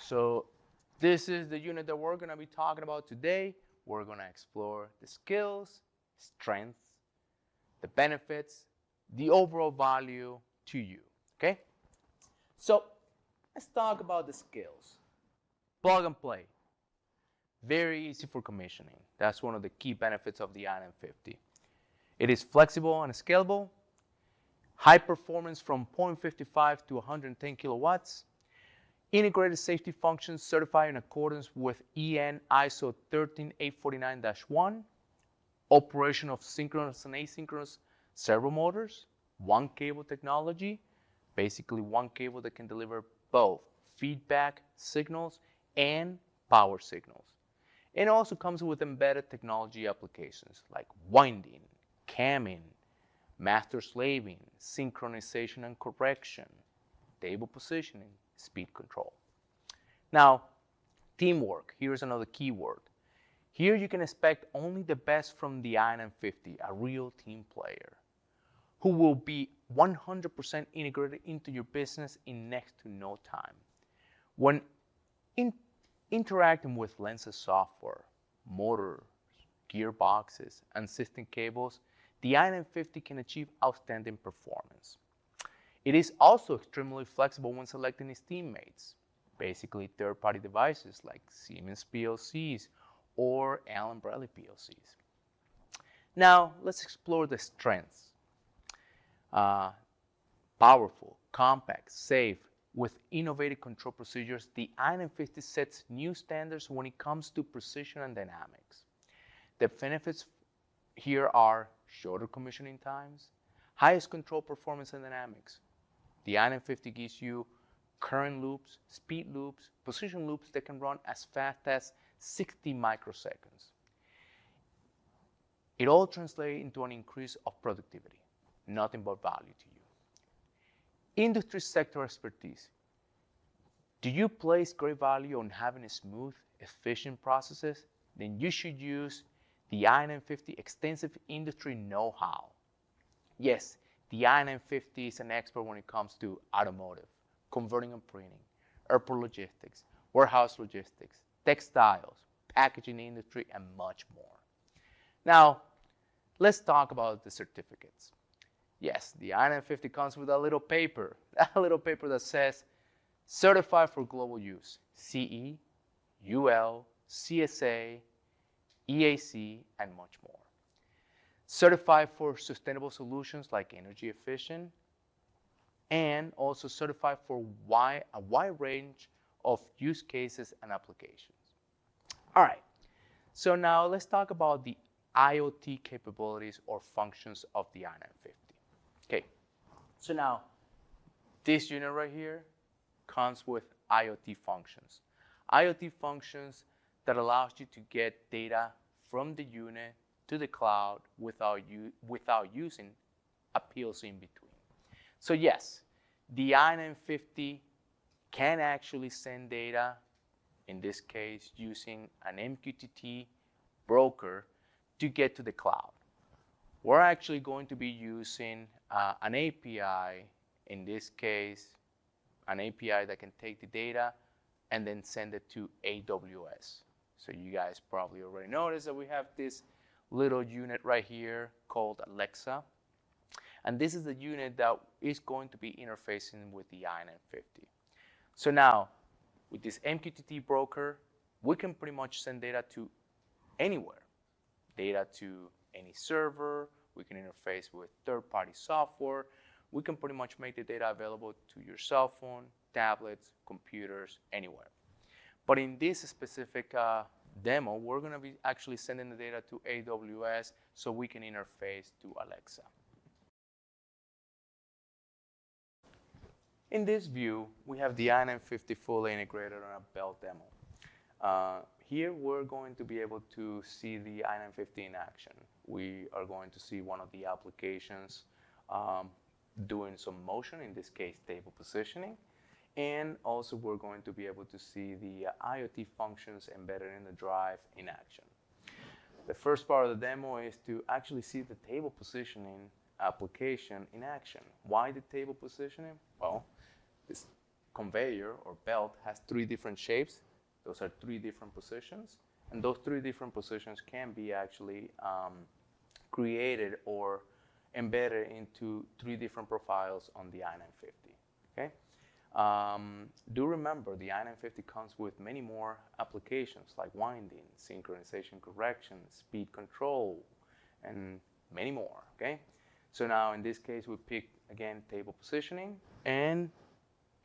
So this is the unit that we're going to be talking about today. We're going to explore the skills, strengths, the benefits, the overall value to you, okay? So let's talk about the skills. Plug and play. Very easy for commissioning. That's one of the key benefits of the IN50. It is flexible and scalable. High performance from 0.55 to 110 kilowatts. Integrated safety functions certified in accordance with EN ISO 13849-1. Operation of synchronous and asynchronous servo motors. One cable technology. Basically one cable that can deliver both feedback signals and power signals. It also comes with embedded technology applications like winding, camming, master slaving, synchronization and correction, table positioning, speed control. Now, teamwork. Here's another key word. Here you can expect only the best from the IN50, a real team player, who will be 100% integrated into your business in next to no time. When interacting with LENZE software, motors, gearboxes, and system cables, the IN50 can achieve outstanding performance. It is also extremely flexible when selecting its teammates, basically third-party devices like Siemens PLCs or Allen Bradley PLCs. Now, let's explore the strengths. Powerful, compact, safe, with innovative control procedures, the IN50 sets new standards when it comes to precision and dynamics. The benefits here are shorter commissioning times, highest control performance and dynamics. The IN50 gives you current loops, speed loops, position loops that can run as fast as 60 microseconds. It all translates into an increase of productivity, nothing but value to you. Industry sector expertise. Do you place great value on having smooth, efficient processes? Then you should use the IN50 extensive industry know-how. Yes, the IN50 is an expert when it comes to automotive, converting and printing, airport logistics, warehouse logistics, textiles, packaging industry, and much more. Now, let's talk about the certificates. Yes, the IN50 comes with a little paper that says Certified for Global Use, CE, UL, CSA, EAC, and much more. Certified for sustainable solutions like energy efficient, and also certified for a wide range of use cases and applications. All right, so now let's talk about the IoT capabilities or functions of the IN50. Okay, so now this unit right here comes with IoT functions. IoT functions that allows you to get data from the unit to the cloud without using a PLC in between. So yes, the IN50 can actually send data, in this case using an MQTT broker, to get to the cloud. We're actually going to be using an API, in this case, an API that can take the data and then send it to AWS. So you guys probably already noticed that we have this little unit right here called Alexa. And this is the unit that is going to be interfacing with the IN50. So now, with this MQTT broker, we can pretty much send data to anywhere. Data to any server, we can interface with third-party software, we can pretty much make the data available to your cell phone, tablets, computers, anywhere. But in this specific demo, we're going to be actually sending the data to AWS so we can interface to Alexa. In this view, we have the IN50 fully integrated on a belt demo. Here we're going to be able to see the IN50 in action. We are going to see one of the applications doing some motion, in this case table positioning, and also we're going to be able to see the IoT functions embedded in the drive in action. The first part of the demo is to actually see the table positioning application in action. Why the table positioning? Well, conveyor or belt has 3 different shapes. Those are 3 different positions. And those 3 different positions can be actually created or embedded into 3 different profiles on the I-950. Okay? Do remember the I-950 comes with many more applications like winding, synchronization correction, speed control, and many more. Okay? So now in this case we pick again table positioning, and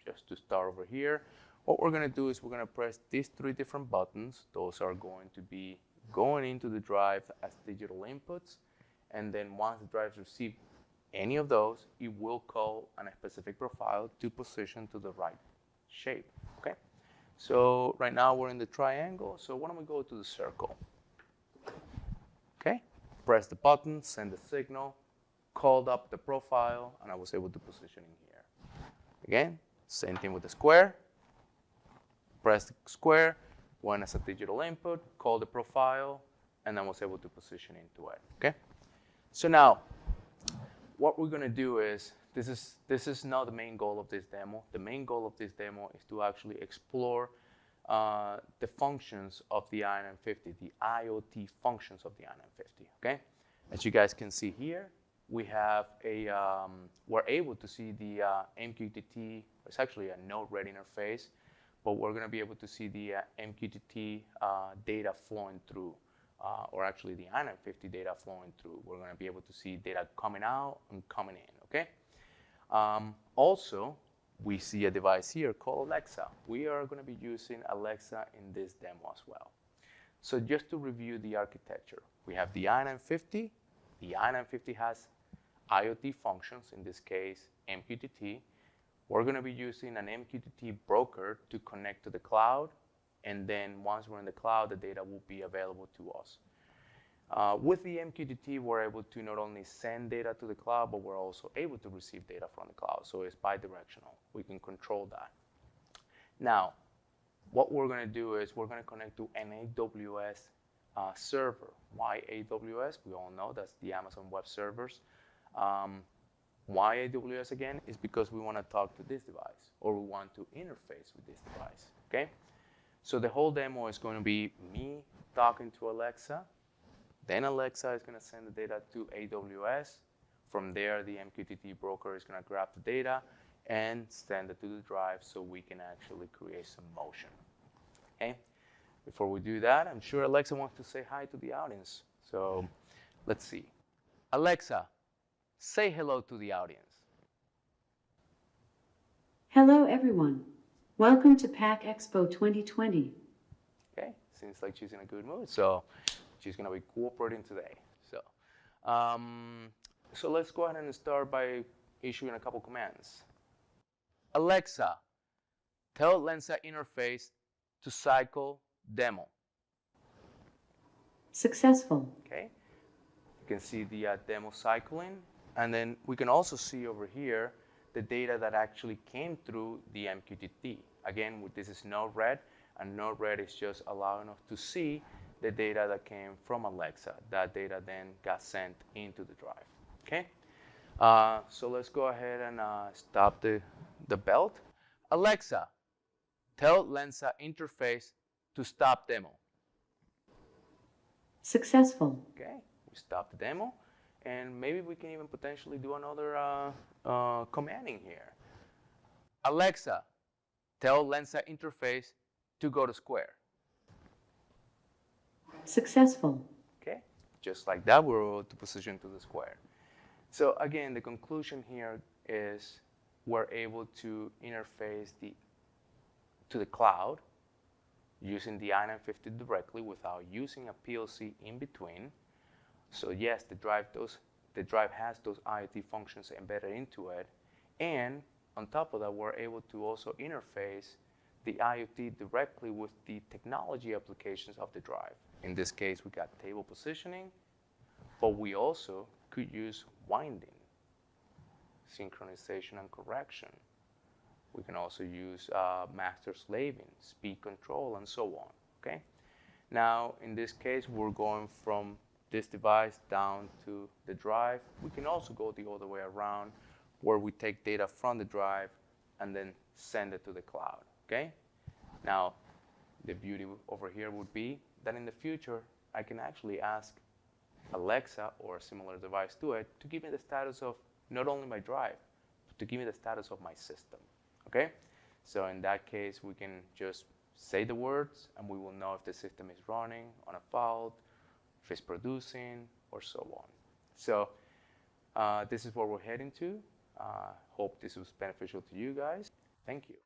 just to start over here, what we're going to do is we're going to press these 3 different buttons. Those are going to be going into the drive as digital inputs, and then once the drives receive any of those, it will call on a specific profile to position to the right shape. Okay? So right now we're in the triangle, so why don't we go to the circle? Okay? Press the button, send the signal, called up the profile, and I was able to position in here. Again, same thing with the square. Press the square, went as a digital input, called the profile, and then was able to position into it. Okay? So now, what we're going to do is, this is not the main goal of this demo. The main goal of this demo is to actually explore the functions of the I-950, the IoT functions of the I-950. Okay? As you guys can see here, we have we're able to see the MQTT. It's actually a node-RED interface, but we're going to be able to see the MQTT data flowing through, or actually the I-950 data flowing through. We're going to be able to see data coming out and coming in. Okay. Also, we see a device here called Alexa. We are going to be using Alexa in this demo as well. So just to review the architecture, we have the I-950. The I-950 has IoT functions, in this case, MQTT. We're going to be using an MQTT broker to connect to the cloud, and then once we're in the cloud, the data will be available to us. With the MQTT, we're able to not only send data to the cloud, but we're also able to receive data from the cloud, so it's bidirectional. We can control that. Now, what we're going to do is we're going to connect to an AWS server. Why AWS? We all know that's the Amazon Web Servers. Why AWS again? Is because we want to talk to this device, or we want to interface with this device. Okay? So the whole demo is going to be me talking to Alexa. Then Alexa is going to send the data to AWS. From there, the MQTT broker is going to grab the data and send it to the drive so we can actually create some motion. Okay? Before we do that, I'm sure Alexa wants to say hi to the audience. So let's see. Alexa, say hello to the audience. Hello, everyone. Welcome to PAC Expo 2020. Okay, seems like she's in a good mood, so she's going to be cooperating today. So let's go ahead and start by issuing a couple commands. Alexa, tell LENZE interface to cycle demo. Successful. Okay, you can see the demo cycling, and then we can also see over here the data that actually came through the MQTT. Again, this is node-RED, and node-RED is just allowing us to see the data that came from Alexa. That data then got sent into the drive. Okay, so let's go ahead and stop the belt. Alexa, tell LENZE interface to stop demo. Successful. Okay, we stop the demo, and maybe we can even potentially do another commanding here. Alexa, tell LENZE interface to go to square. Successful. Okay, just like that, we're able to position to the square. So again, the conclusion here is we're able to interface to the cloud using the I-950 directly without using a PLC in between. So yes, the drive has those IoT functions embedded into it, and on top of that, we're able to also interface the IoT directly with the technology applications of the drive. In this case, we got table positioning, but we also could use winding, synchronization and correction. We can also use master slaving, speed control, and so on. Okay. Now, in this case, we're going from this device down to the drive. We can also go the other way around, where we take data from the drive and then send it to the cloud, okay? Now, the beauty over here would be that in the future, I can actually ask Alexa or a similar device to it to give me the status of not only my drive, but to give me the status of my system, okay? So in that case, we can just say the words and we will know if the system is running on a fault, if it's producing, or so on. So this is what we're heading to. Hope this was beneficial to you guys. Thank you.